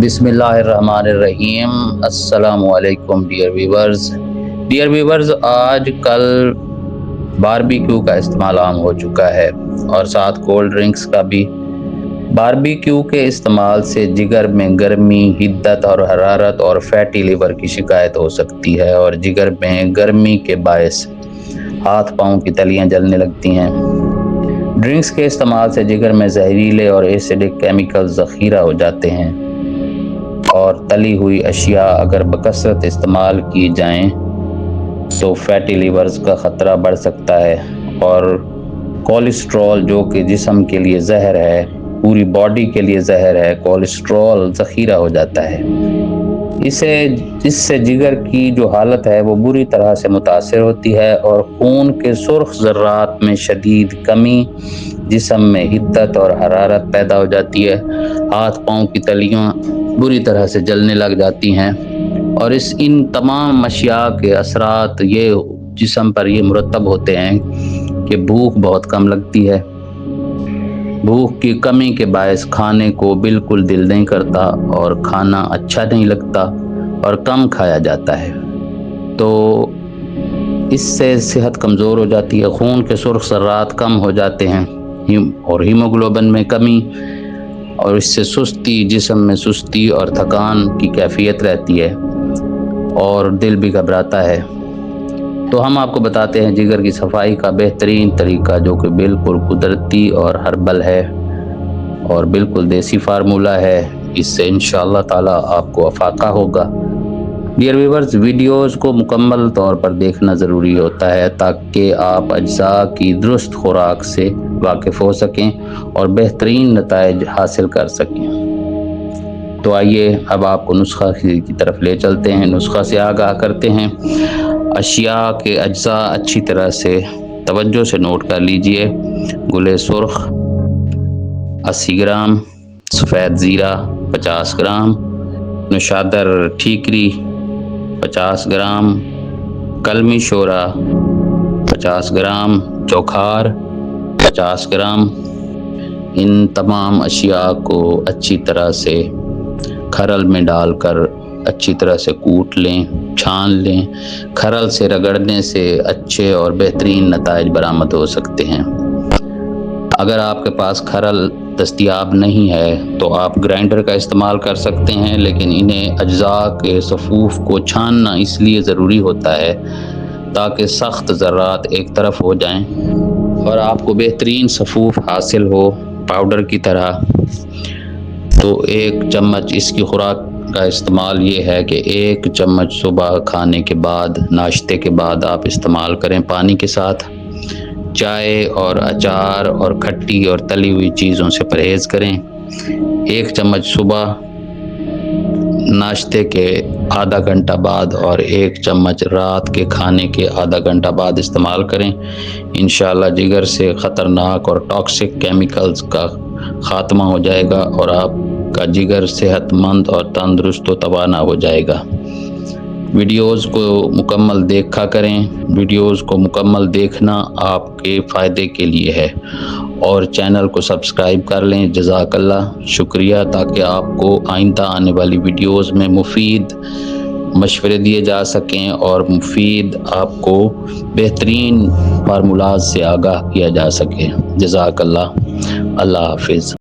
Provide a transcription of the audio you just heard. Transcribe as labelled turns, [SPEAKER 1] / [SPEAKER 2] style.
[SPEAKER 1] बिस्मिल्लाहिर्रहमानिर्रहीम। अस्सलामु अलैकुम डियर व्यूवर्स, आज कल बारबेक्यू का इस्तेमाल आम हो चुका है और साथ कोल्ड ड्रिंक्स का भी। बारबेक्यू के इस्तेमाल से जिगर में गर्मी, हिद्दत और हरारत और फैटी लिवर की शिकायत हो सकती है और जिगर में गर्मी के बायस हाथ पाँव की तलियां जलने लगती हैं। ड्रिंक्स के इस्तेमाल से जिगर में जहरीले और एसिडिक केमिकल ज़ख़ीरा हो जाते हैं और तली हुई अशिया अगर बकसरत इस्तेमाल की जाएं तो फैटी लीवर्स का ख़तरा बढ़ सकता है और कोलेस्ट्रॉल, जो कि जिस्म के लिए जहर है, पूरी बॉडी के लिए जहर है, कोलेस्ट्रॉल ज़ख़ीरा हो जाता है। इससे जिगर की जो हालत है वो बुरी तरह से मुतासिर होती है और खून के सुर्ख ज़र्रात में शदीद कमी, जिस्म में हिद्दत और हरारत पैदा हो जाती है, हाथ पाँव की तलियां बुरी तरह से जलने लग जाती हैं और इन तमाम अशिया के असरात ये जिस्म पर ये मुरतब होते हैं कि भूख बहुत कम लगती है। भूख की कमी के बायस खाने को बिल्कुल दिल नहीं करता और खाना अच्छा नहीं लगता और कम खाया जाता है, तो इससे सेहत कमज़ोर हो जाती है, खून के सुर्ख ज़र्रात कम हो जाते हैं और हीमोग्लोबिन में कमी, और इससे सुस्ती, जिस्म में सुस्ती और थकान की कैफियत रहती है और दिल भी घबराता है। तो हम आपको बताते हैं जिगर की सफाई का बेहतरीन तरीका, जो कि बिल्कुल कुदरती और हर्बल है और बिल्कुल देसी फार्मूला है। इससे इंशाअल्लाह ताला आपको अफाका होगा। डियर व्यूअर्स, वीडियोस को मुकम्मल तौर पर देखना ज़रूरी होता है ताकि आप अज्जा की दुरुस्त खुराक से वाकिफ़ हो सकें और बेहतरीन नताइज हासिल कर सकें। तो आइए अब आपको नुस्खा की तरफ ले चलते हैं। नुस्खा से आगाह करते हैं। अशिया के अज्जा अच्छी तरह से तवज्जो से नोट कर लीजिए। गुले सुर्ख 80 ग्राम, सफ़ेद ज़ीरा 50 ग्राम, नशादर ठीकरी 50 ग्राम, कलमी शोरा 50 ग्राम, चौखार 50 ग्राम। इन तमाम अशिया को अच्छी तरह से खरल में डालकर अच्छी तरह से कूट लें, छान लें। खरल से रगड़ने से अच्छे और बेहतरीन नताइज बरामद हो सकते हैं। अगर आपके पास खरल दस्तयाब नहीं है तो आप ग्राइंडर का इस्तेमाल कर सकते हैं, लेकिन इन्हें अज्जा के सफ़ूफ को छानना इसलिए ज़रूरी होता है ताकि सख्त ज़र्रात एक तरफ हो जाएं और आपको बेहतरीन सफ़ूफ हासिल हो पाउडर की तरह। तो 1 चम्मच इसकी खुराक का इस्तेमाल ये है कि 1 चम्मच सुबह खाने के बाद, नाश्ते के बाद आप इस्तेमाल करें पानी के साथ। चाय और अचार और खट्टी और तली हुई चीज़ों से परहेज़ करें। 1 चम्मच सुबह नाश्ते के आधा घंटा बाद और 1 चम्मच रात के खाने के आधा घंटा बाद इस्तेमाल करें। इंशाअल्लाह जिगर से ख़तरनाक और टॉक्सिक केमिकल्स का ख़ात्मा हो जाएगा और आपका जिगर सेहतमंद और तंदुरुस्त व तवाना हो जाएगा। वीडियोज़ को मुकम्मल देखा करें। वीडियोज़ को मुकम्मल देखना आपके फ़ायदे के लिए है और चैनल को सब्सक्राइब कर लें। जज़ाकल्लाह, शुक्रिया, ताकि आपको आइंदा आने वाली वीडियोज़ में मुफीद मशवरे दिए जा सकें और मुफीद आपको बेहतरीन फार्मूलाज से आगाह किया जा सके। जज़ाकल्लाह, अल्लाह हाफिज़।